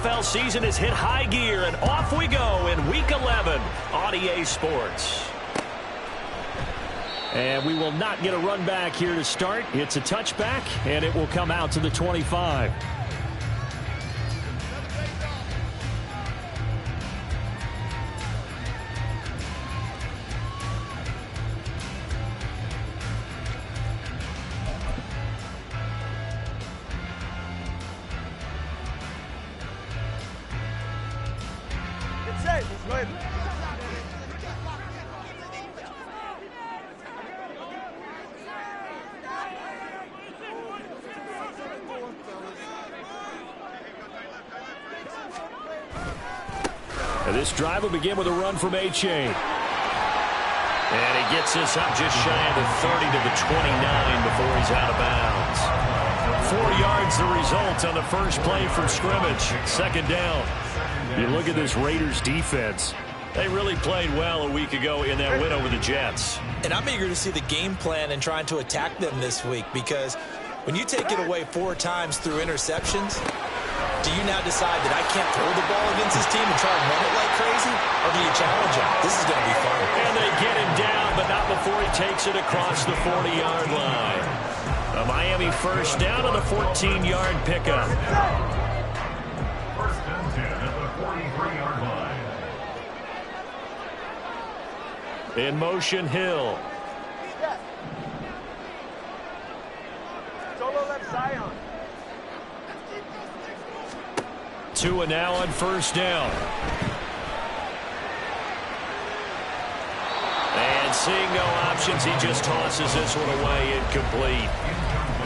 NFL season has hit high gear, and off we go in Week 11 on EA Sports. And we will not get a run back here to start. It's a touchback, and it will come out to the 25. This drive will begin with a run from A-Chain. And he gets this up just shy of the 30 to the 29 before he's out of bounds. 4 yards the result on the first play from scrimmage. Second down. You look at this Raiders defense. They really played well a week ago in that win over the Jets. And I'm eager to see the game plan and trying to attack them this week, because when you take it away 4 times through interceptions, do you now decide that I can't throw the ball against this team and try and run it like crazy? Or do you challenge him? This is going to be fun. And they get him down, but not before he takes it across the 40-yard line. A Miami first down on a 14-yard pickup. First and 10 at the 43-yard line. In motion, Hill. Solo left Zion. Tua now on first down. And seeing no options, he just tosses this one away, incomplete.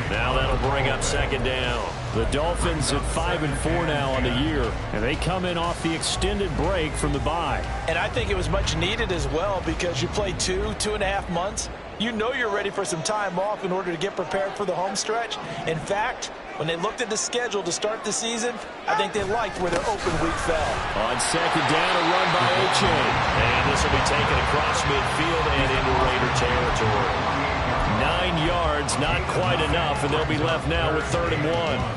Now that'll bring up second down. The Dolphins at 5-4 now on the year, and they come in off the extended break from the bye. And I think it was much needed as well, because you play 2.5 months. You know you're ready for some time off in order to get prepared for the home stretch. In fact, when they looked at the schedule to start the season, I think they liked where their open week fell. On second down, a run by A-Chain. And this will be taken across midfield and into Raider territory. 9 yards, not quite enough, and they'll be left now with 3rd and 1.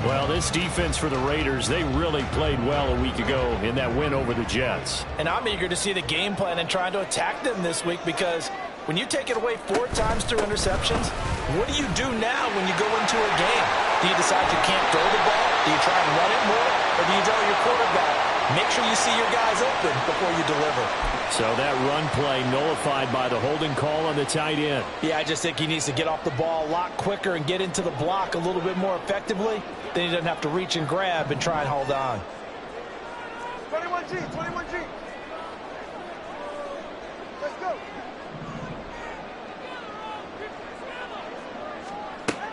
Well, this defense for the Raiders, they really played well a week ago in that win over the Jets. And I'm eager to see the game plan and trying to attack them this week, because when you take it away 4 times through interceptions, what do you do now when you go into a game? Do you decide you can't throw the ball? Do you try and run it more? Or do you tell your quarterback, make sure you see your guys open before you deliver? So that run play nullified by the holding call on the tight end. Yeah, I just think he needs to get off the ball a lot quicker and get into the block a little bit more effectively. Then he doesn't have to reach and grab and try and hold on. 21G, 21G. Let's go.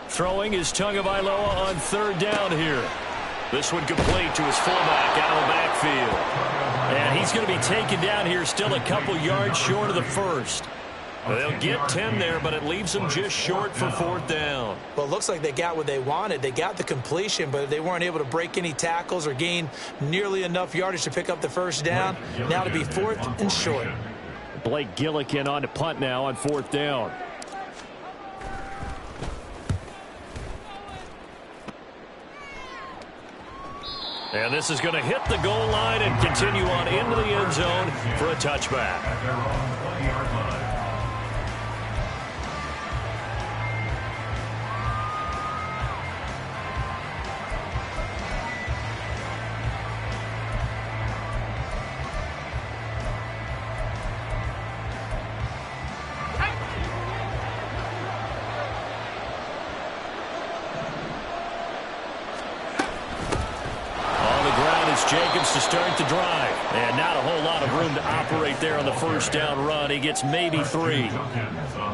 Throwing is Tagovailoa on 3rd down here. This one complete to his fullback out of the backfield. And he's going to be taken down here, still a couple yards short of the first. They'll get 10 there, but it leaves them just short for 4th down. Well, it looks like they got what they wanted. They got the completion, but they weren't able to break any tackles or gain nearly enough yardage to pick up the first down. Now to be 4th and short. Blake Gillikin on to punt now on 4th down. And this is going to hit the goal line and continue on into the end zone for a touchback. Jacobs to start the drive. And not a whole lot of room to operate there on the first down run. He gets maybe 3.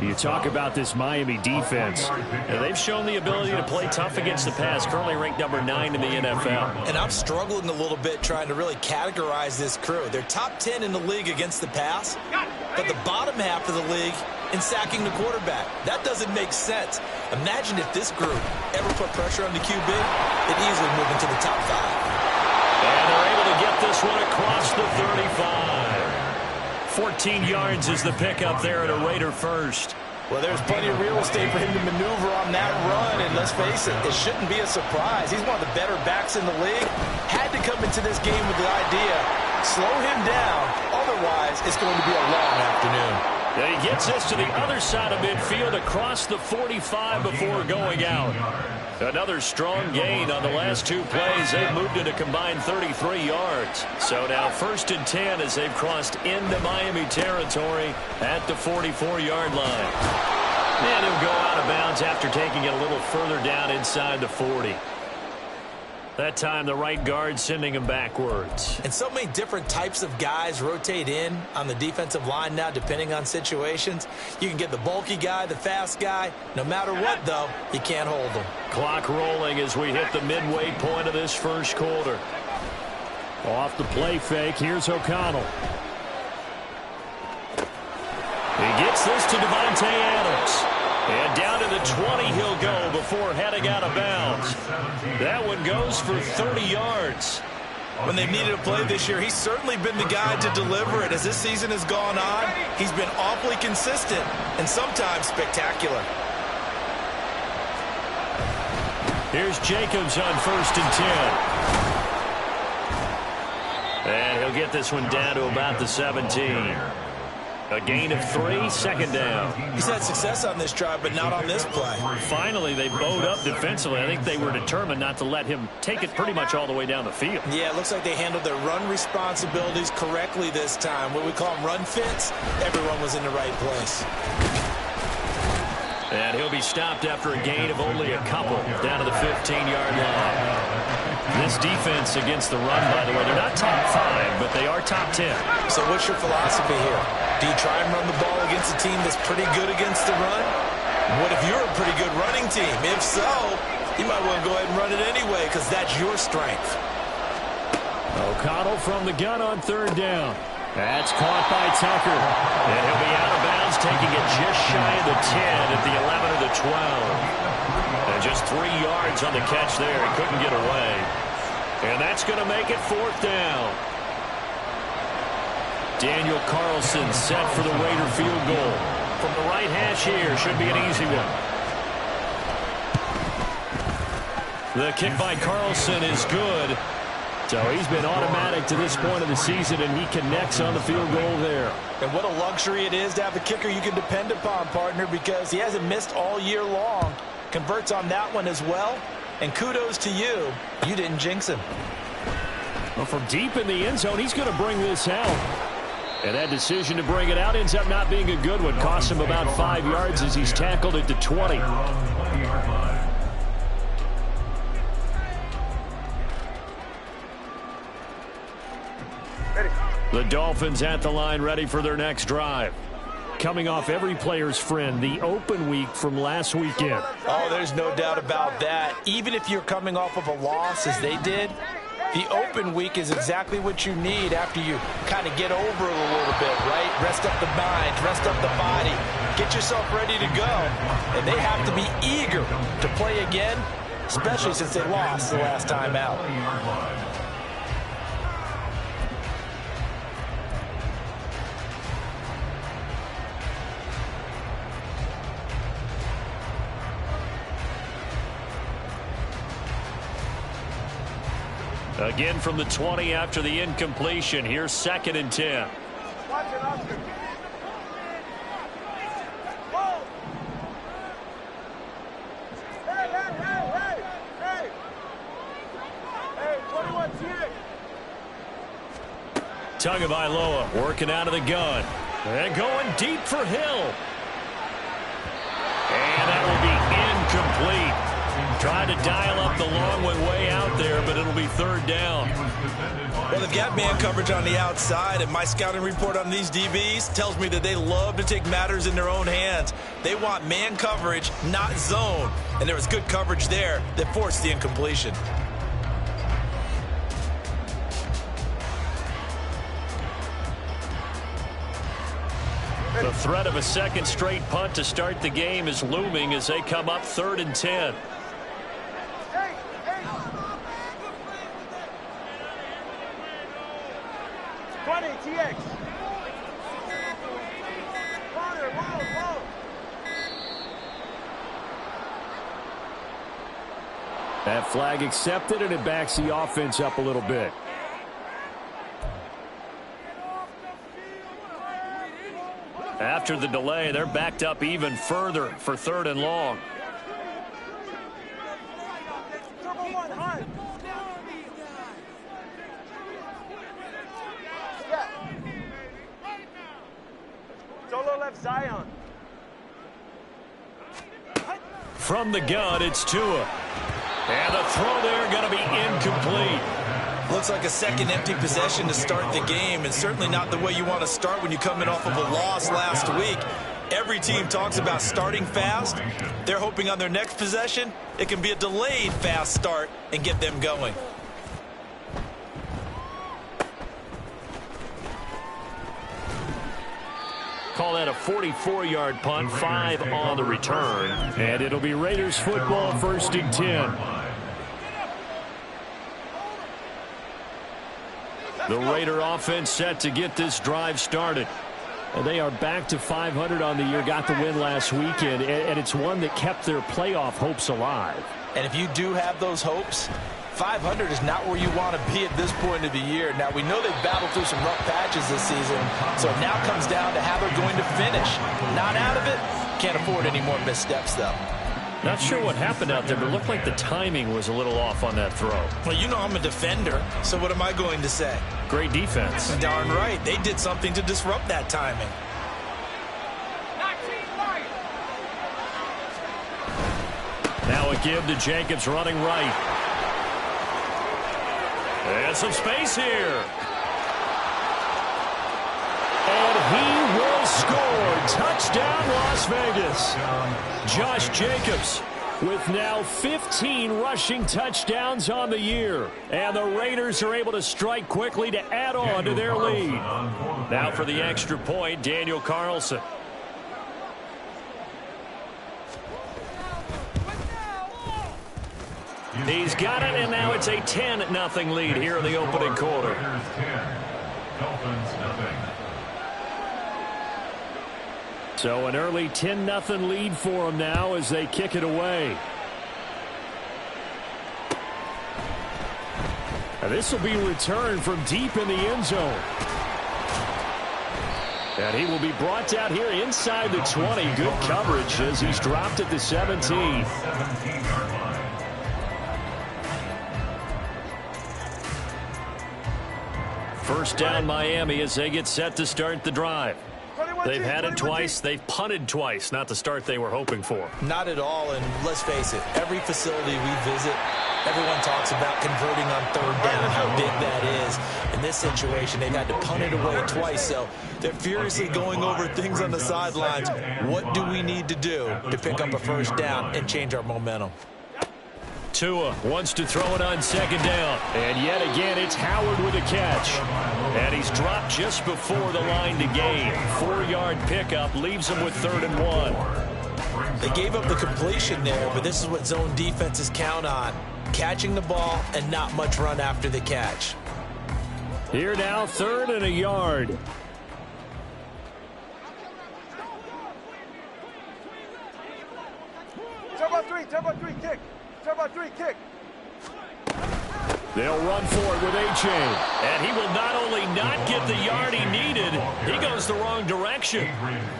You talk about this Miami defense. They've shown the ability to play tough against the pass. Currently ranked number 9 in the NFL. And I'm struggling a little bit trying to really categorize this crew. They're top 10 in the league against the pass, but the bottom half of the league in sacking the quarterback. That doesn't make sense. Imagine if this group ever put pressure on the QB, they'd easily move into the top 5. And they're able to get this one across the 35. 14 yards is the pickup there at a Raider first. Well, there's plenty of real estate for him to maneuver on that run, and let's face it, it shouldn't be a surprise. He's one of the better backs in the league. Had to come into this game with the idea, slow him down, otherwise it's going to be a long afternoon. Yeah, he gets this to the other side of midfield across the 45 before going out. Another strong gain on the last two plays. They've moved it a combined 33 yards. So now 1st and 10 as they've crossed into Miami territory at the 44-yard line. And he'll go out of bounds after taking it a little further down inside the 40. That time the right guard sending him backwards. And so many different types of guys rotate in on the defensive line now depending on situations. You can get the bulky guy, the fast guy. No matter what, though, you can't hold them. Clock rolling as we hit the midway point of this first quarter. Off the play fake, here's O'Connell. He gets this to Devontae Adams. And down to the 20 he'll go before heading out of bounds. That one goes for 30 yards. When they've needed a play this year, he's certainly been the guy to deliver it. As this season has gone on, he's been awfully consistent and sometimes spectacular. Here's Jacobs on 1st and 10. And he'll get this one down to about the 17. A gain of 3, 2nd down. He's had success on this drive, but not on this play. Finally, they bowed up defensively. I think they were determined not to let him take it pretty much all the way down the field. Yeah, it looks like they handled their run responsibilities correctly this time. What we call them run fits, everyone was in the right place. And he'll be stopped after a gain of only a couple down to the 15-yard line. This defense against the run, by the way, they're not top 5, but they are top 10. So what's your philosophy here? Do you try and run the ball against a team that's pretty good against the run? What if you're a pretty good running team? If so, you might want to go ahead and run it anyway because that's your strength. O'Connell from the gun on 3rd down. That's caught by Tucker. And he'll be out of bounds, taking it just shy of the 10 at the 11 or the 12. And just 3 yards on the catch there. He couldn't get away. And that's going to make it 4th down. Daniel Carlson set for the Raider field goal. From the right hash here, should be an easy one. The kick by Carlson is good. So he's been automatic to this point of the season, and he connects on the field goal there. And what a luxury it is to have a kicker you can depend upon, partner, because he hasn't missed all year long. Converts on that one as well. And kudos to you. You didn't jinx him. Well, from deep in the end zone, he's going to bring this out. And that decision to bring it out ends up not being a good one. Costs him about 5 yards as he's tackled at the 20. The Dolphins at the line ready for their next drive. Coming off every player's friend, the open week from last weekend. Oh, there's no doubt about that. Even if you're coming off of a loss as they did, the open week is exactly what you need after you kind of get over it a little bit, right? Rest up the mind, rest up the body, get yourself ready to go. And they have to be eager to play again, especially since they lost the last time out. Again from the 20 after the incompletion. Here's 2nd and 10. Watch it, Oscar. Whoa. Hey. Hey, 21 TX. Tagovailoa working out of the gun. And going deep for Hill. And that will be incomplete. Trying to dial up the long one way out there, but it'll be 3rd down. Well, they've got man coverage on the outside, and my scouting report on these DBs tells me that they love to take matters in their own hands. They want man coverage, not zone. And there was good coverage there that forced the incompletion. The threat of a second straight punt to start the game is looming as they come up 3rd and 10. 20 TX. Roll. That flag accepted, and it backs the offense up a little bit. After the delay, they're backed up even further for 3rd and long. Solo left Zion. From the gun, it's Tua. And the throw there going to be incomplete. Looks like a second empty possession to start the game, and certainly not the way you want to start when you come in off of a loss last week. Every team talks about starting fast. They're hoping on their next possession, it can be a delayed fast start and get them going. Call that a 44-yard punt, 5 on the return. And it'll be Raiders football, 1st and 10. The Raider offense set to get this drive started. And they are back to 500 on the year, got the win last weekend, and it's one that kept their playoff hopes alive. And if you do have those hopes, 500 is not where you want to be at this point of the year. Now, we know they've battled through some rough patches this season, so it now comes down to how they're going to finish. Not out of it. Can't afford any more missteps, though. Not sure what happened out there, but it looked like the timing was a little off on that throw. Well, you know I'm a defender, so what am I going to say? Great defense. Darn right. They did something to disrupt that timing. Now a give to Jacobs running right. And some space here. And he will score. Touchdown, Las Vegas. Josh Jacobs with now 15 rushing touchdowns on the year. And the Raiders are able to strike quickly to add on to their lead. Now for the extra point, Daniel Carlson. He's got it, and now it's a 10-0 lead here in the opening quarter. So an early 10-0 lead for them now as they kick it away. And this will be returned from deep in the end zone. And he will be brought down here inside the 20. Good coverage as he's dropped at the 17. First down Miami as they get set to start the drive. They've had it twice. They've punted twice. Not the start they were hoping for. Not at all, and let's face it, every facility we visit, everyone talks about converting on 3rd down, how big that is. In this situation, they've had to punt it away twice, so they're furiously going over things on the sidelines. What do we need to do to pick up a 1st down and change our momentum? Tua wants to throw it on 2nd down. And yet again, it's Howard with a catch. And he's dropped just before the line to gain. 4-yard pickup leaves him with 3rd and 1. They gave up the completion there, but this is what zone defenses count on. Catching the ball and not much run after the catch. Here now, 3rd and a yard. Turbo 3, kick. Turbo 3, kick. They'll run for it with A-Chain. And he will not only not get the yard he needed, he goes the wrong direction.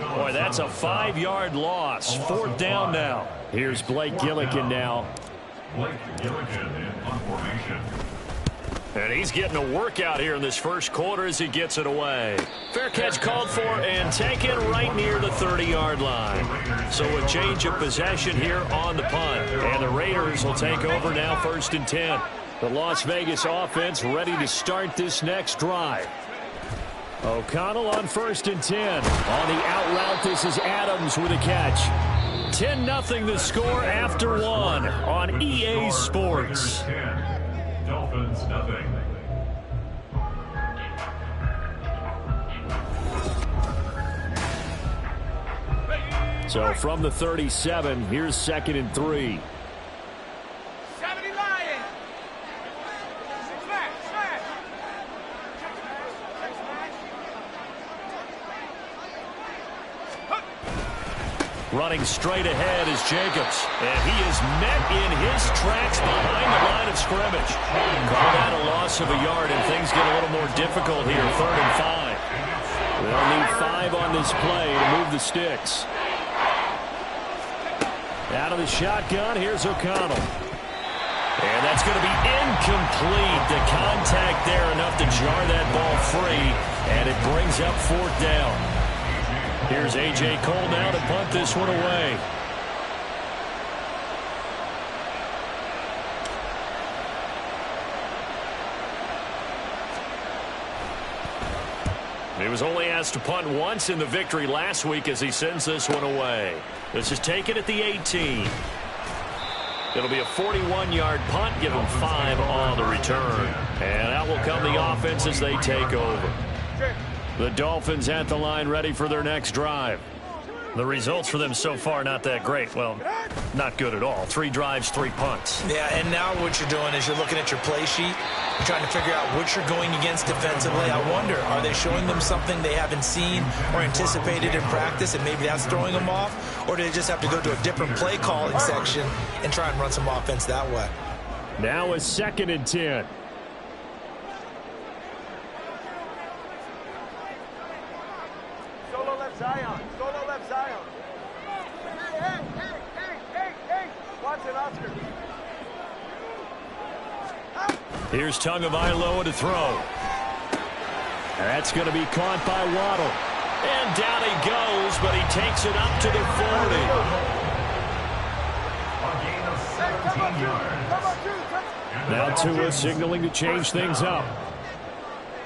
Boy, that's a 5-yard loss. 4th down now. Here's Blake Gillikin now. Blake Gillikin in formation. And he's getting a workout here in this first quarter as he gets it away. Fair catch called for and taken right near the 30-yard line. So a change of possession here on the punt. And the Raiders will take over now 1st and 10. The Las Vegas offense ready to start this next drive. O'Connell on 1st and 10. On the out route, this is Adams with a catch. 10-0 the score after 1 on EA Sports. Dolphins nothing. So from the 37, here's 2nd and 3. 70 Lions. Smash, smash. Running straight ahead is Jacobs. And he is met in his tracks behind the line of scrimmage. Call that a loss of a yard, and things get a little more difficult here. 3rd and 5. They'll need 5 on this play to move the sticks. Out of the shotgun, here's O'Connell. And that's going to be incomplete. The contact there enough to jar that ball free, and it brings up 4th down. Here's A.J. Cole now to punt this one away. He was only asked to punt once in the victory last week as he sends this one away. This is taken at the 18. It'll be a 41-yard punt, give him 5 on the return. And out will come the offense as they take over. The Dolphins at the line ready for their next drive. The results for them so far not that great. Well, not good at all. 3 drives, 3 punts. Yeah, and now what you're doing is you're looking at your play sheet. You're trying to figure out what you're going against defensively. I wonder, are they showing them something they haven't seen or anticipated in practice, and maybe that's throwing them off? Or do they just have to go to a different play calling section and try and run some offense that way? Now a 2nd and 10. Solo left Zion. Solo left Zion. Hey. Watson, Oscar. Here's Tagovailoa to throw. That's going to be caught by Waddle. And down he goes, but he takes it up to the 40. Now Tua signaling to change things up.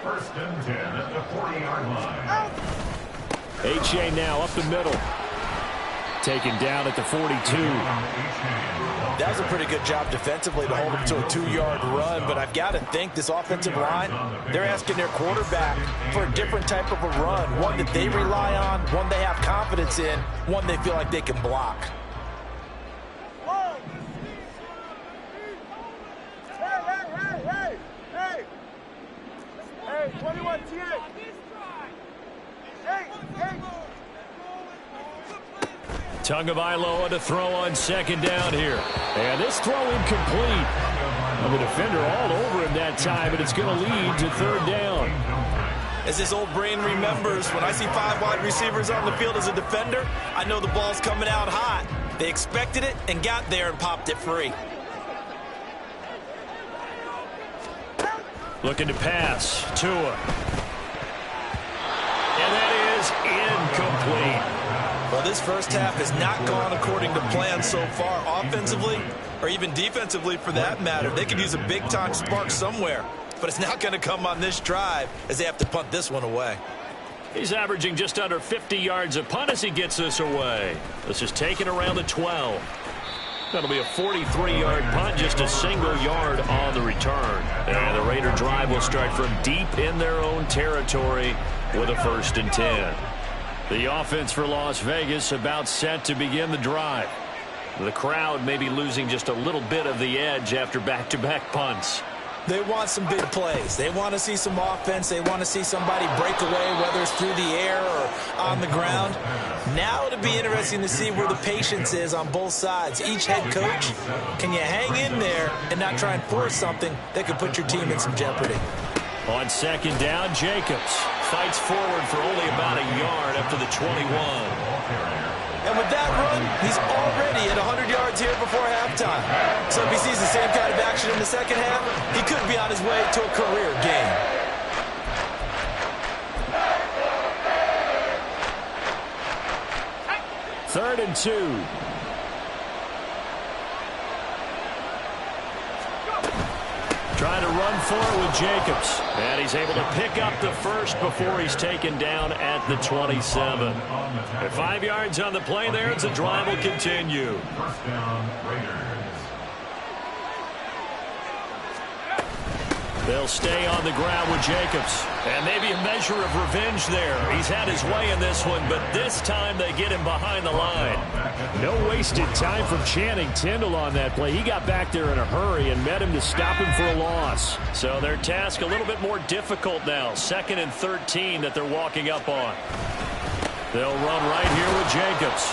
1st and 10 at the 40-yard line. H.A. now up the middle. Taken down at the 42. That was a pretty good job defensively to hold him to a 2-yard run, but I've got to think this offensive line, they're asking their quarterback for a different type of a run, one that they rely on, one they have confidence in, one they feel like they can block. Hey, 21 T8. Hey. Tagovailoa to throw on 2nd down here. And this throw incomplete. And the defender all over him that time, but it's going to lead to 3rd down. As this old brain remembers, when I see 5 wide receivers on the field as a defender, I know the ball's coming out hot. They expected it and got there and popped it free. Looking to pass. Tua. And that is incomplete. Well, this first half has not gone according to plan so far, offensively or even defensively for that matter. They could use a big-time spark somewhere, but it's not going to come on this drive as they have to punt this one away. He's averaging just under 50 yards a punt as he gets this away. This is taken around the 12. That'll be a 43-yard punt, just a single yard on the return. And the Raider drive will start from deep in their own territory with a 1st and 10. The offense for Las Vegas about set to begin the drive. The crowd may be losing just a little bit of the edge after back-to-back punts. They want some big plays. They want to see some offense. They want to see somebody break away, whether it's through the air or on the ground. Now it'll be interesting to see where the patience is on both sides. Each head coach, can you hang in there and not try and force something that could put your team in some jeopardy? On 2nd down, Jacobs fights forward for only about a yard up to the 21. And with that run, he's already at 100 yards here before halftime. So if he sees the same kind of action in the second half, he could be on his way to a career game. Third and 2. Trying to run for it with Jacobs. And he's able to pick up the first before he's taken down at the 27. At 5 yards on the play there, the drive will continue. 1st down, Raiders. They'll stay on the ground with Jacobs. And maybe a measure of revenge there. He's had his way in this one, but this time they get him behind the line. No wasted time from Channing Tindall on that play. He got back there in a hurry and met him to stop him for a loss. So their task a little bit more difficult now. 2nd and 13 that they're walking up on. They'll run right here with Jacobs.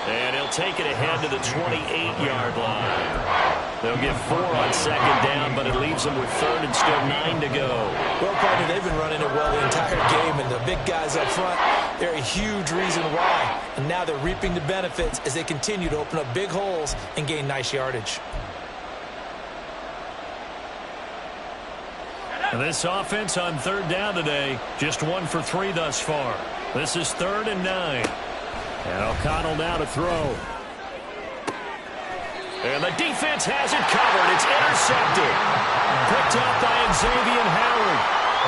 And he'll take it ahead to the 28-yard line. They'll get 4 on second down, but it leaves them with third and still 9 to go. Well, partner, they've been running it well the entire game, and the big guys up front, they're a huge reason why. And now they're reaping the benefits as they continue to open up big holes and gain nice yardage. This offense on third down today, just 1 for 3 thus far. This is 3rd and 9. And O'Connell now to throw. And the defense has it covered. It's intercepted. Picked up by Xavier Howard.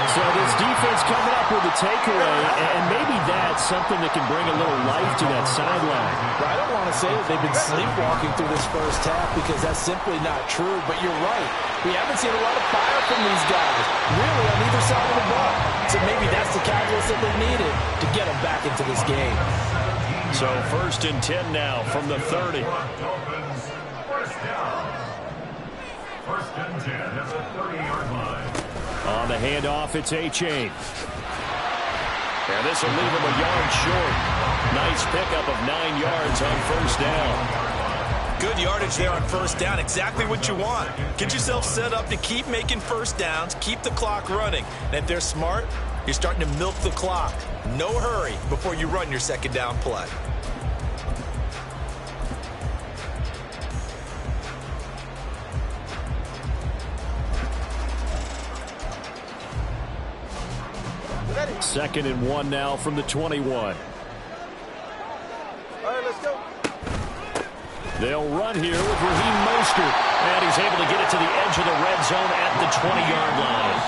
So this defense coming up with a takeaway, and maybe that's something that can bring a little life to that sideline. Well, I don't want to say that they've been sleepwalking through this first half because that's simply not true, but you're right. We haven't seen a lot of fire from these guys, really, on either side of the ball. So maybe that's the catalyst that they needed to get them back into this game. So 1st and 10 now from the 30. First down. 1st and 10 at the 30-yard line. On the handoff, it's A-Chain. And this will leave him a yard short. Nice pickup of 9 yards on 1st down. Good yardage there on 1st down. Exactly what you want. Get yourself set up to keep making 1st downs, keep the clock running. And if they're smart, you're starting to milk the clock. No hurry before you run your 2nd down play. Ready? 2nd and 1 now from the 21. All right, let's go. They'll run here with Raheem Mostert. And he's able to get it to the edge of the red zone at the 20-yard line.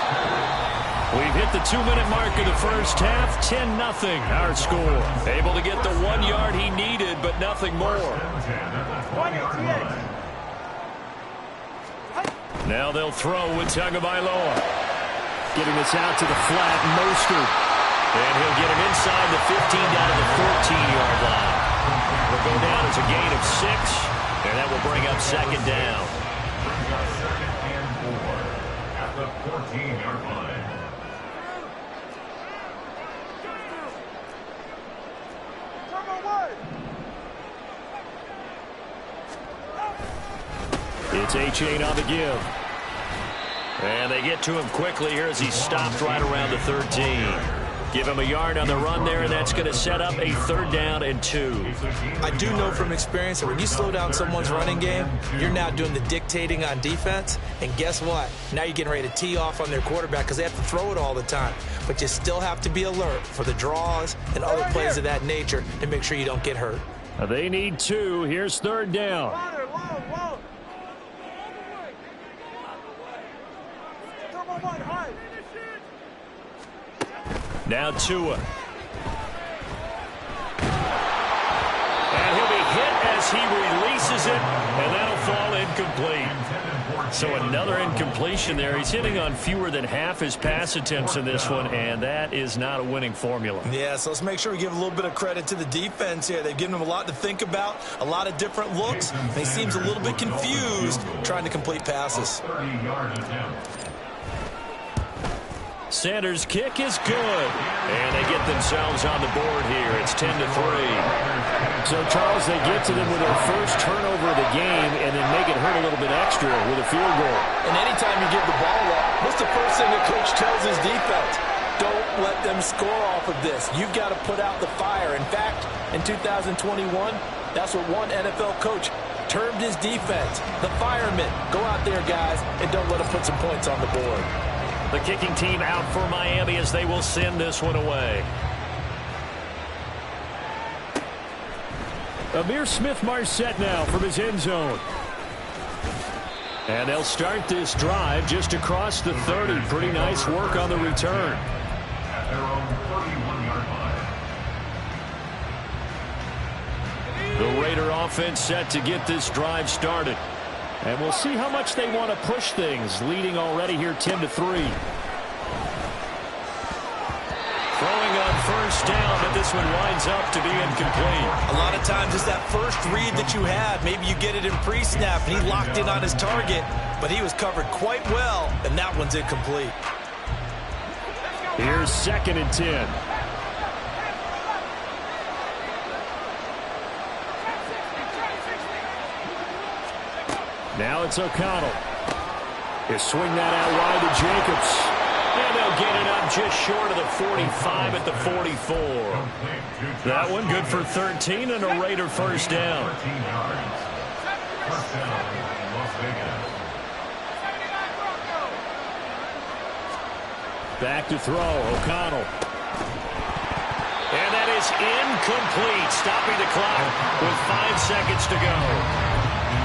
We've hit the 2-minute mark of the first half. 10-0 our score. Able to get the 1 yard he needed, but nothing more. Now they'll throw with Tagovailoa. Getting this out to the flat, Mostert. And he'll get him inside the 15 down to the 14-yard line. Will go down as a gain of 6, and that will bring up 2nd down. Second and 4 at the 14-yard line. It's A-Chain on the give. And they get to him quickly here as he stopped right around the 13. Give him a yard on the run there, and that's going to set up a 3rd down and 2. I do know from experience that when you slow down someone's running game, you're now doing the dictating on defense. And guess what? Now you're getting ready to tee off on their quarterback because they have to throw it all the time. But you still have to be alert for the draws and other plays of that nature to make sure you don't get hurt. They need 2. Here's 3rd down. Now Tua. And he'll be hit as he releases it, and that'll fall incomplete. So another incompletion there. He's hitting on fewer than half his pass attempts in this one, and that is not a winning formula. Yeah, so let's make sure we give a little bit of credit to the defense here. They've given him a lot to think about, a lot of different looks, and he seems a little bit confused trying to complete passes. 30-yard attempt. Sanders' kick is good. And they get themselves on the board here. It's 10-3. So, Charles, they get to them with their first turnover of the game and then make it hurt a little bit extra with a field goal. And anytime you give the ball up, what's the first thing the coach tells his defense? Don't let them score off of this. You've got to put out the fire. In fact, in 2021, that's what one NFL coach termed his defense. The firemen. Go out there, guys, and don't let them put some points on the board. The kicking team out for Miami as they will send this one away. Amir Smith-Marset now from his end zone. And they'll start this drive just across the 30. Pretty nice work on the return. At their own 31-yard line. The Raider offense set to get this drive started. And we'll see how much they want to push things, leading already here 10-3. Throwing on first down, but this one winds up to be incomplete. A lot of times it's that first read that you have. Maybe you get it in pre-snap, and he locked in on his target, but he was covered quite well, and that one's incomplete. Here's 2nd and 10. Now it's O'Connell. He'll swing that out wide to Jacobs. And they'll get it up just short of the 45 at the 44. That one good for 13 and a Raider first down. 13 yards. First down, Las Vegas. Back to throw, O'Connell. And that is incomplete, stopping the clock with 5 seconds to go.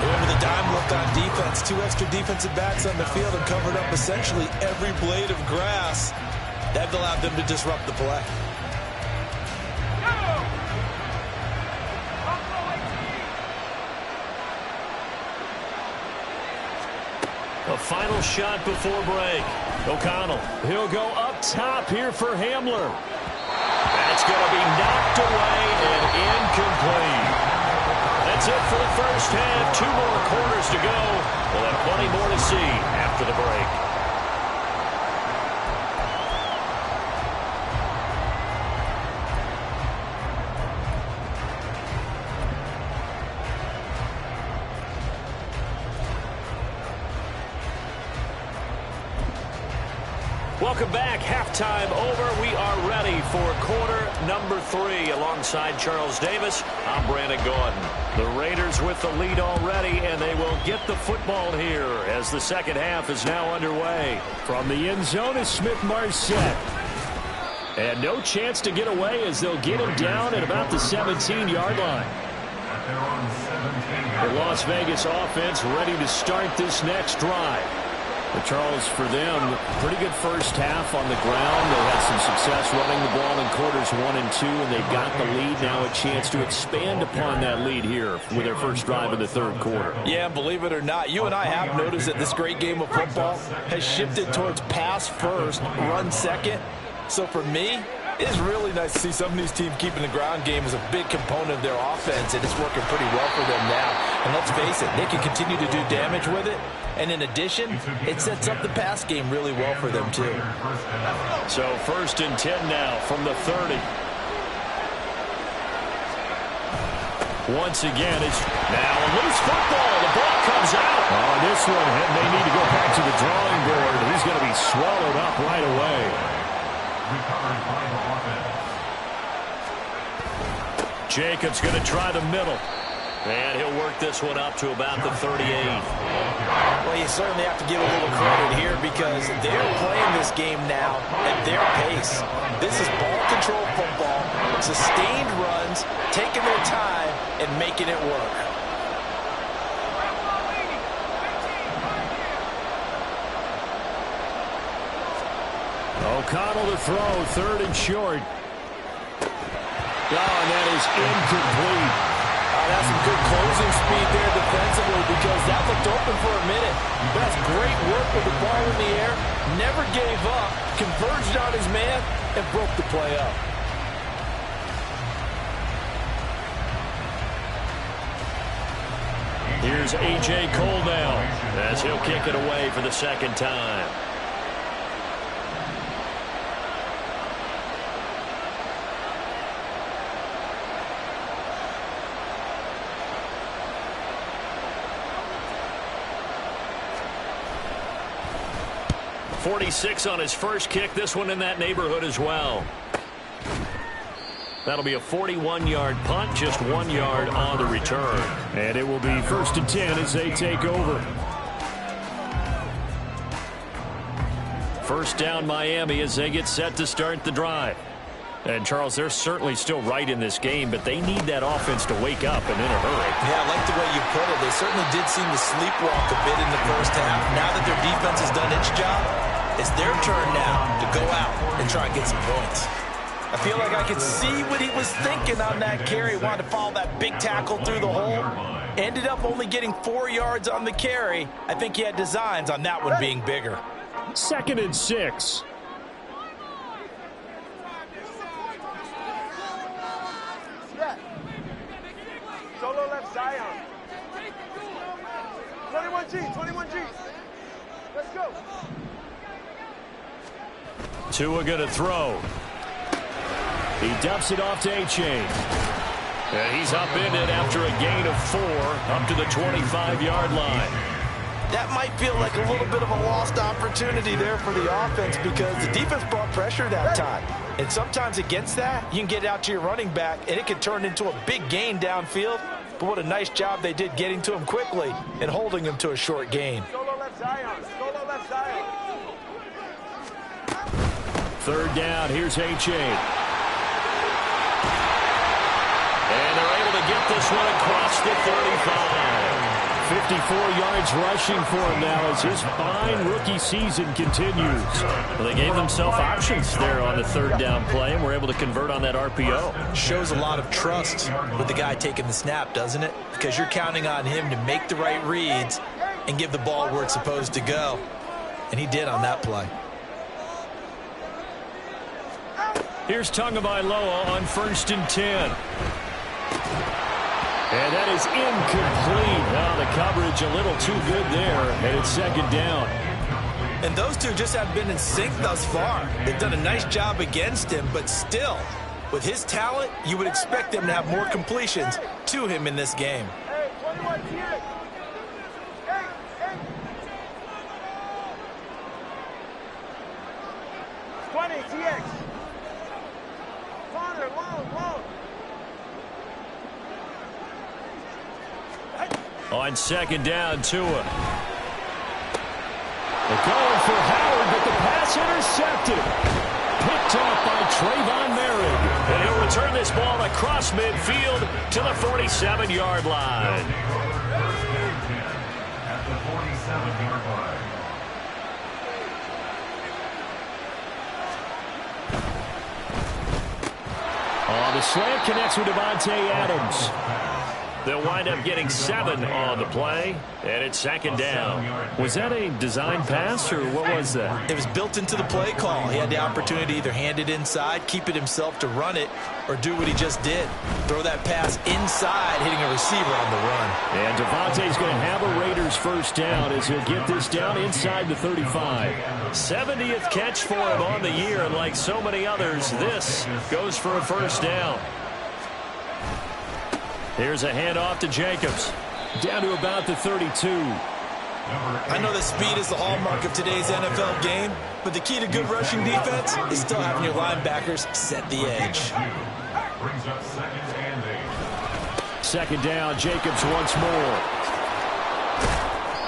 Over the dime look on defense. 2 extra defensive backs on the field and covered up essentially every blade of grass. That allowed them to disrupt the play. A final shot before break. O'Connell, he'll go up top here for Hamler. That's going to be knocked away and incomplete. That's it for the first half. 2 more quarters to go. We'll have plenty more to see after the break. Welcome back. Halftime over. We are ready for quarter number 3. Alongside Charles Davis, I'm Brandon Gordon. The Raiders with the lead already, and they will get the football here as the second half is now underway. From the end zone is Smith-Marset. And no chance to get away as they'll get him down at about the 17-yard line. The Las Vegas offense ready to start this next drive. But Charles, for them, pretty good first half on the ground. They had some success running the ball in quarters 1 and 2, and they've got the lead. Now a chance to expand upon that lead here with their first drive of the third quarter. Yeah, believe it or not, you and I have noticed that this great game of football has shifted towards pass first, run second. So for me, it is really nice to see some of these teams keeping the ground game as a big component of their offense, and it's working pretty well for them now. And let's face it, they can continue to do damage with it. And in addition, it sets up the pass game really well for them, too. So 1st and 10 now from the 30. Once again, it's now a loose football. The ball comes out. On this one, and they need to go back to the drawing board. He's going to be swallowed up right away. Jacobs going to try the middle. And he'll work this one up to about the 38. Well, you certainly have to give a little credit here because they're playing this game now at their pace. This is ball control football, sustained runs, taking their time, and making it work. O'Connell to throw, 3rd and short. Oh, and that is incomplete. That's some good closing speed there defensively because that looked open for a minute. That's great work with the ball in the air. Never gave up, converged on his man, and broke the play up. Here's A.J. Cole now as he'll kick it away for the second time. .46 on his first kick. This one in that neighborhood as well. That'll be a 41-yard punt, just 1 yard on the return. And it will be 1st and 10 as they take over. First down Miami as they get set to start the drive. And, Charles, they're certainly still right in this game, but they need that offense to wake up and in a hurry. Yeah, I like the way you put it. They certainly did seem to sleepwalk a bit in the first half. Now that their defense has done its job, it's their turn now to go out and try and get some points. I feel like I could see what he was thinking on that carry. Wanted to follow that big tackle through the hole. Ended up only getting 4 yards on the carry. I think he had designs on that one being bigger. 2nd and 6. Solo left Zion. 21G. Let's go. Tua going to throw. He dumps it off to A-Chain. And he's upended after a gain of 4 up to the 25-yard line. that might feel like a little bit of a lost opportunity there for the offense because the defense brought pressure that time. And sometimes against that, you can get out to your running back, and it can turn into a big gain downfield. But what a nice job they did getting to him quickly and holding him to a short gain. Solo left Zion. Solo left Zion. Third down, here's H.A. And they're able to get this one across the 35. 54 yards rushing for him now as his fine rookie season continues. Well, they gave themselves options there on the third down play and were able to convert on that RPO. Shows a lot of trust with the guy taking the snap, doesn't it? Because you're counting on him to make the right reads and give the ball where it's supposed to go. And he did on that play. Here's Tagovailoa on 1st and 10. And that is incomplete. Now the coverage a little too good there, and it's 2nd down. And those two just have been in sync thus far. They've done a nice job against him, but still, with his talent, you would expect them to have more completions to him in this game. Hey, 21 TX. Hey, hey. 20 TX. Corner, long. On 2nd down, Tua. They're going for Howard, but the pass intercepted. Picked off by Trayvon Merrick. And he'll return this ball across midfield to the 47-yard line. At the 47-yard line. The slant connects with Devontae Adams. They'll wind up getting 7 on the play, and it's 2nd down. Was that a design pass, or what was that? It was built into the play call. He had the opportunity to either hand it inside, keep it himself to run it, or do what he just did. Throw that pass inside, hitting a receiver on the run. And Devontae's going to have a Raiders 1st down as he'll get this down inside the 35. 70th catch for him on the year, and like so many others, this goes for a 1st down. Here's a handoff to Jacobs. Down to about the 32. I know that speed is the hallmark of today's NFL game, but the key to good rushing defense is still having your linebackers set the edge. Brings up 2nd and 8. 2nd down, Jacobs once more.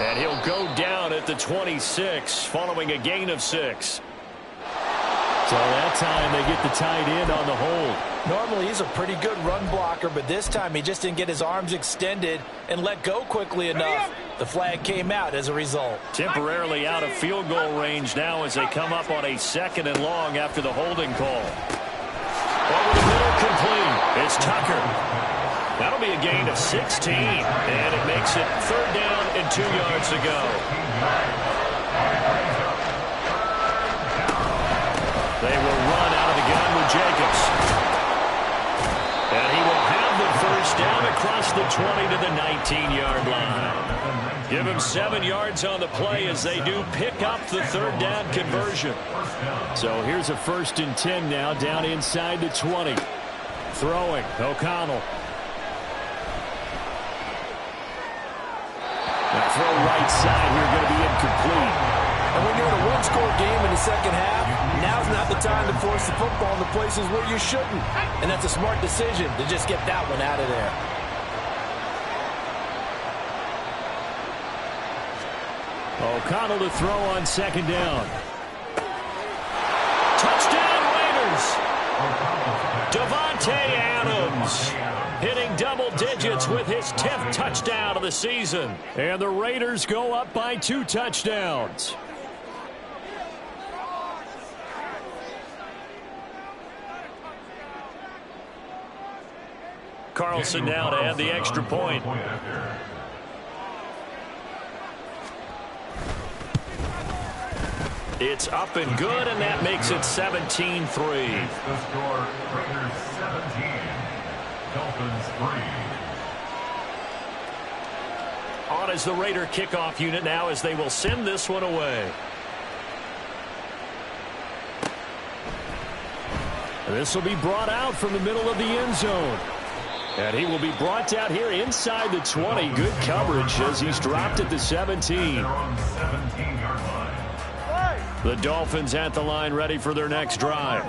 And he'll go down at the 26, following a gain of 6. So that time they get the tight end on the hold. Normally he's a pretty good run blocker, but this time he just didn't get his arms extended and let go quickly enough. The flag came out as a result. Temporarily out of field goal range now as they come up on a 2nd and long after the holding call. Over the middle, complete. It's Tucker. That'll be a gain of 16, and it makes it 3rd down and 2 yards to go. They will run out of the gun with Jacobs. And he will have the 1st down across the 20 to the 19-yard line. Give him 7 yards on the play as they do pick up the 3rd down conversion. So here's a 1st and 10 now, down inside the 20. Throwing, O'Connell. Now throw right side here, going to be incomplete. And when you're in a one-score game in the 2nd half, now's not the time to force the football in the places where you shouldn't. And that's a smart decision to just get that one out of there. O'Connell to throw on 2nd down. Touchdown Raiders! Devontae Adams hitting double digits with his 10th touchdown of the season. And the Raiders go up by 2 touchdowns. Carlson now to add the extra point. It's up and good, and that makes it 17-3. The score, Raiders 17, Dolphins 3. On as the Raider kickoff unit now as they will send this one away. This will be brought out from the middle of the end zone. And he will be brought down here inside the 20. Good coverage as he's dropped at the 17. The Dolphins at the line ready for their next drive.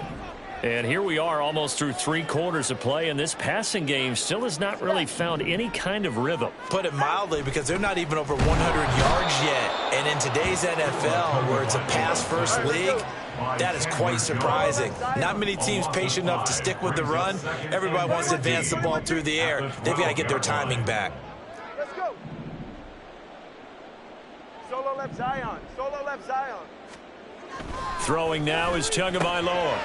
And here we are almost through 3 quarters of play, and this passing game still has not really found any kind of rhythm. Put it mildly, because they're not even over 100 yards yet. And in today's NFL, where it's a pass-first league, that is quite surprising. Not many teams patient enough to stick with the run. Everybody wants to advance the ball through the air. They've got to get their timing back. Let's go. Solo left Zion. Solo left Zion. Throwing now is Tagovailoa.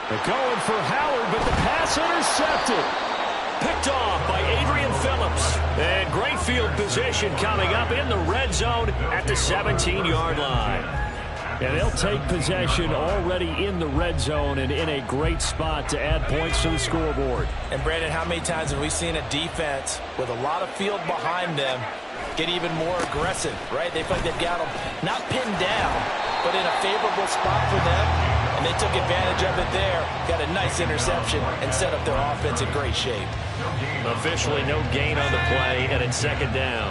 They're going for Howard, but the pass intercepted. Picked off by Adrian Phillips. And great field position coming up in the red zone at the 17-yard line. And they'll take possession already in the red zone and in a great spot to add points to the scoreboard. And, Brandon, how many times have we seen a defense with a lot of field behind them get even more aggressive, right? They feel like they've got them not pinned down, but in a favorable spot for them. And they took advantage of it there, got a nice interception, and set up their offense in great shape. Officially no gain on the play, and it's second down.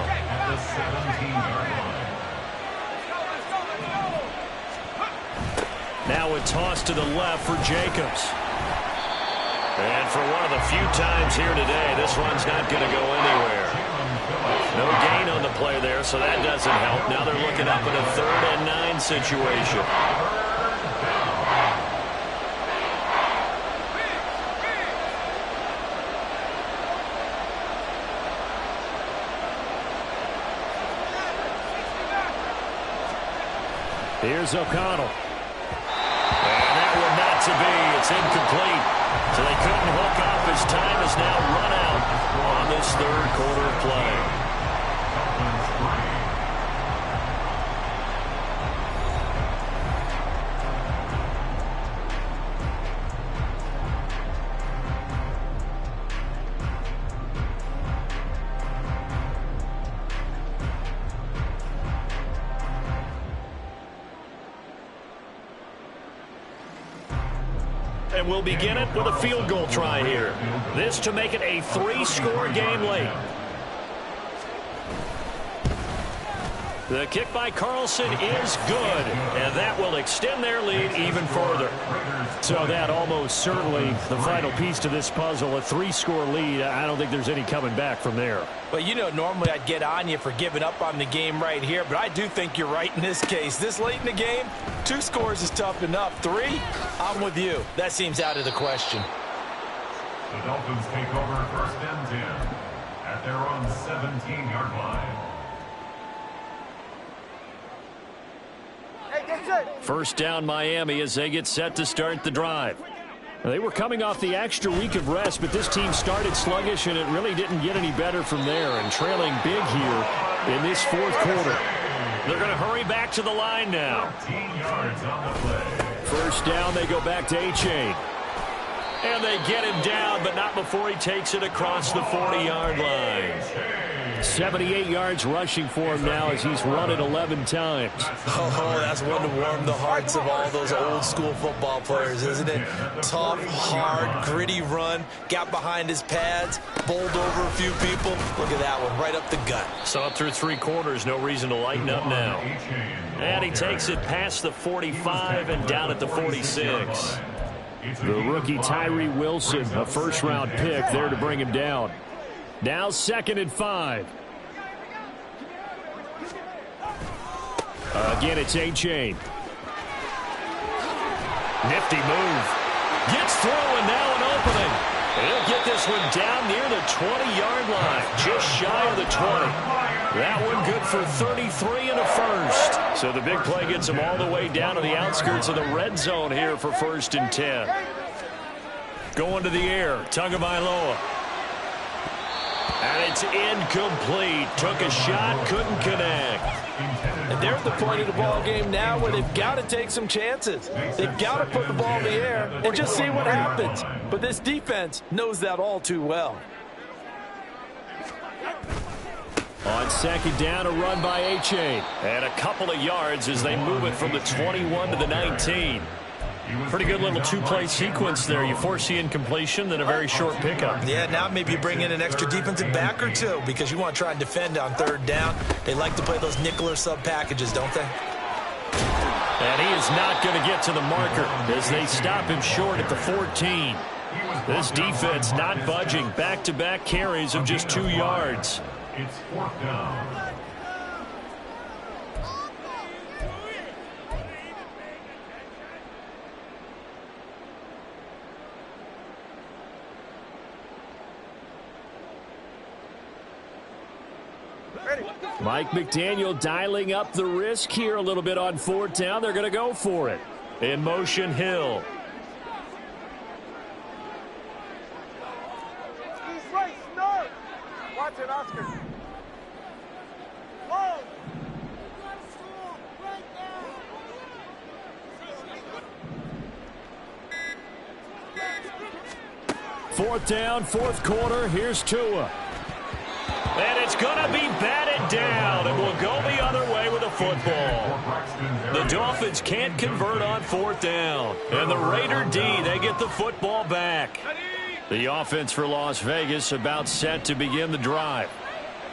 Now a toss to the left for Jacobs. And for one of the few times here today, this one's not going to go anywhere. No gain on the play there, so that doesn't help. Now they're looking up at a 3rd and 9 situation. Here's O'Connell. And that one not to be. It's incomplete. So they couldn't hook up. His time is now run out on this 3rd quarter of play. And we'll begin it with a field goal try here. This to make it a 3-score game late. The kick by Carlson is good, and that will extend their lead even further. So that almost certainly the final piece to this puzzle, a 3-score lead. I don't think there's any coming back from there. Well, you know, normally I'd get on you for giving up on the game right here, but I do think you're right in this case. This late in the game, 2 scores is tough enough. 3, I'm with you. That seems out of the question. The Dolphins take over 1st and 10 at their own 17-yard line. First down Miami as they get set to start the drive. They were coming off the extra week of rest, but this team started sluggish, and it really didn't get any better from there, and trailing big here in this 4th quarter. They're going to hurry back to the line now. 15 yards on the play. First down, they go back to A-Chain. And they get him down, but not before he takes it across the 40-yard line. 78 yards rushing for him now as he's run it 11 times. Oh, that's one to warm the hearts of all those old-school football players, isn't it? Tough, hard, gritty run, got behind his pads, bowled over a few people. Look at that one, right up the gut. So up through 3 quarters, no reason to lighten up now. And he takes it past the 45 and down at the 46. The rookie Tyree Wilson, a 1st-round pick, there to bring him down. Now 2nd and 5. Again, it's A-Chain. Nifty move. Gets through, and now an opening. He'll get this one down near the 20-yard line, just shy of the 20. That one good for 33 and a 1st. So the big play gets him all the way down to the outskirts of the red zone here for 1st and 10. Going to the air, Tagovailoa. And it's incomplete. Took a shot, couldn't connect. And they're at the point of the ball game now where they've got to take some chances. They've got to put the ball in the air and just see what happens. But this defense knows that all too well. On 2nd down, a run by A-Chain. And a couple of yards as they move it from the 21 to the 19. Pretty good little two-play sequence there. You force the incompletion, then a very short pickup. Yeah, now maybe you bring in an extra defensive back or two because you want to try and defend on third down. They like to play those nickel or sub packages, don't they? And he is not going to get to the marker as they stop him short at the 14. This defense not budging. Back-to-back carries of just 2 yards. It's 4th down. Mike McDaniel dialing up the risk here a little bit on 4th down. They're going to go for it. In motion, Hill. He's right, snug. Watch it, Oscar. Whoa. 4th down, 4th quarter. Here's Tua. And it's going to be batted down, and we'll go the other way with the football. The Dolphins can't convert on 4th down. And the Raider D, they get the football back. The offense for Las Vegas about set to begin the drive.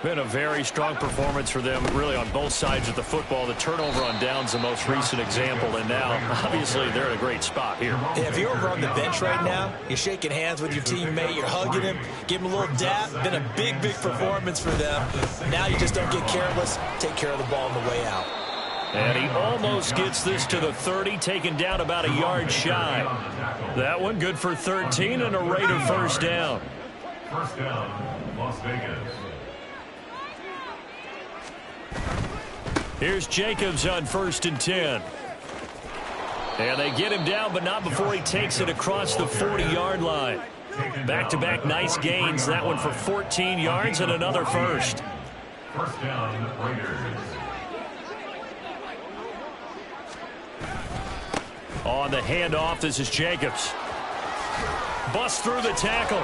Been a very strong performance for them, really, on both sides of the football. The turnover on downs the most recent example, and now, obviously, they're in a great spot here. Yeah, if you're over on the bench right now, you're shaking hands with your teammate, you're hugging him, give him a little dap. Been a big, big performance for them. Now you just don't get careless. Take care of the ball on the way out. And he almost gets this to the 30, taken down about a yard shy. That one good for 13 and a Raider first down. First down, Las Vegas. Here's Jacobs on 1st and 10. And they get him down, but not before he takes it across the 40-yard line. Back-to-back nice gains. That one for 14 yards and another first. First down, Raiders. On the handoff, this is Jacobs. Bust through the tackle.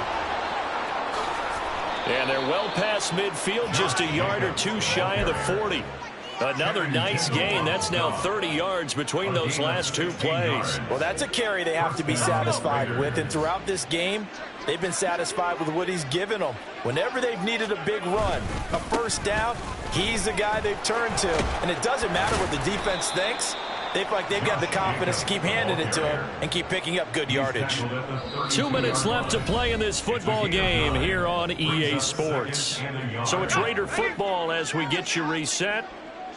And they're well past midfield, just a yard or two shy of the 40. Another nice gain. That's now 30 yards between those last 2 plays. Well, that's a carry they have to be satisfied with. And throughout this game, they've been satisfied with what he's given them. Whenever they've needed a big run, a first down, he's the guy they've turned to. And it doesn't matter what the defense thinks. They feel like they've got the confidence to keep handing it to him and keep picking up good yardage. 2 minutes left to play in this football game here on EA Sports. So it's Raider football as we get you reset.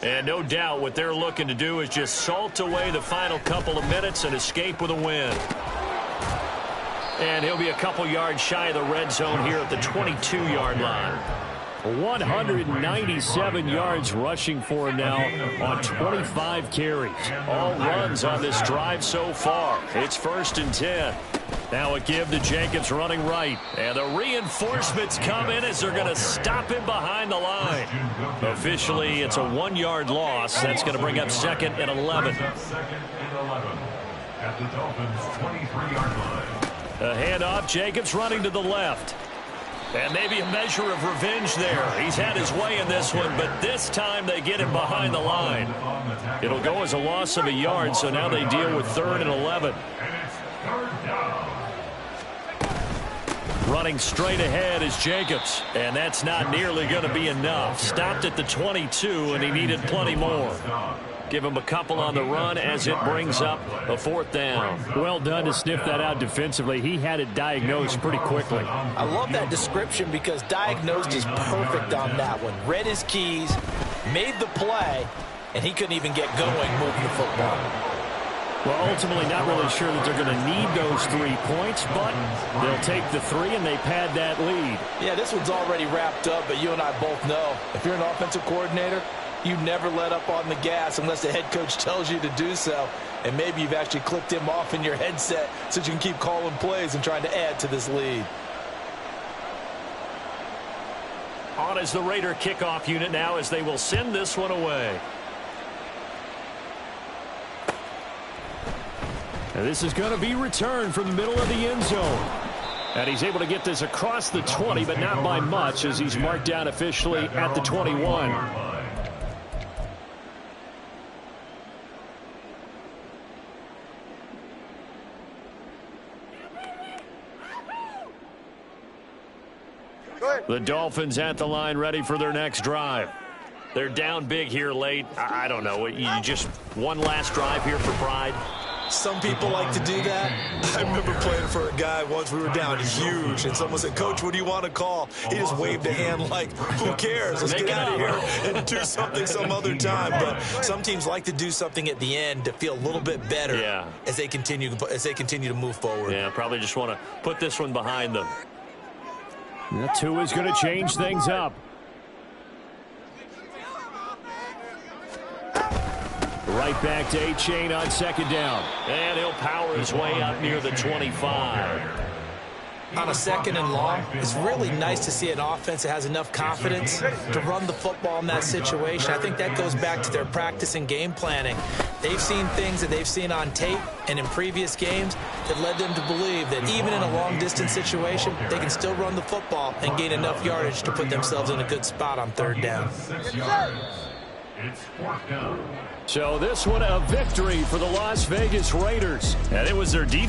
And no doubt what they're looking to do is just salt away the final couple of minutes and escape with a win. And he'll be a couple yards shy of the red zone here at the 22-yard line. 197 yards rushing for him now on 25 carries. All runs on this drive so far. It's 1st and 10. Now a give to Jacobs running right. And the reinforcements come in as they're going to stop him behind the line. Officially, it's a 1-yard loss. That's going to bring up 2nd and 11. 2nd and 11 at the Dolphins' 23-yard line. A handoff, Jacobs running to the left. And maybe a measure of revenge there. He's had his way in this one, but this time they get him behind the line. It'll go as a loss of a yard, so now they deal with 3rd and 11. And it's 3rd down. Running straight ahead is Jacobs, and that's not nearly going to be enough. Stopped at the 22, and he needed plenty more. Give him a couple on the run as it brings up a 4th down. Well done to sniff that out defensively. He had it diagnosed pretty quickly. I love that description because diagnosed is perfect on that one. Read his keys, made the play, and he couldn't even get going moving the football. Well, ultimately not really sure that they're going to need those 3 points, but they'll take the 3 and they pad that lead. Yeah, this one's already wrapped up, but you and I both know if you're an offensive coordinator, you never let up on the gas unless the head coach tells you to do so. And maybe you've actually clicked him off in your headset so you can keep calling plays and trying to add to this lead. On is the Raider kickoff unit now as they will send this one away. And this is going to be returned from the middle of the end zone. And he's able to get this across the 20, but not by much as he's marked down officially at the 21. The Dolphins at the line, ready for their next drive. They're down big here late. I don't know. You just one last drive here for pride? Some people like to do that. I remember playing for a guy once. We were down huge, and someone said, "Coach, what do you want to call?" He just waved a hand like, "Who cares? Let's get out of here and do something some other time." But some teams like to do something at the end to feel a little bit better as they continue to move forward. Yeah, probably just want to put this one behind them. That two is going to change things up. Right back to A-Chain on second down. And he'll power his way up near the 25. On a second and long, it's really nice to see an offense that has enough confidence to run the football in that situation. I think that goes back to their practice and game planning. They've seen things that they've seen on tape and in previous games that led them to believe that even in a long-distance situation, they can still run the football and gain enough yardage to put themselves in a good spot on third down. It's fourth down. So this one a victory for the Las Vegas Raiders. And it was their defense.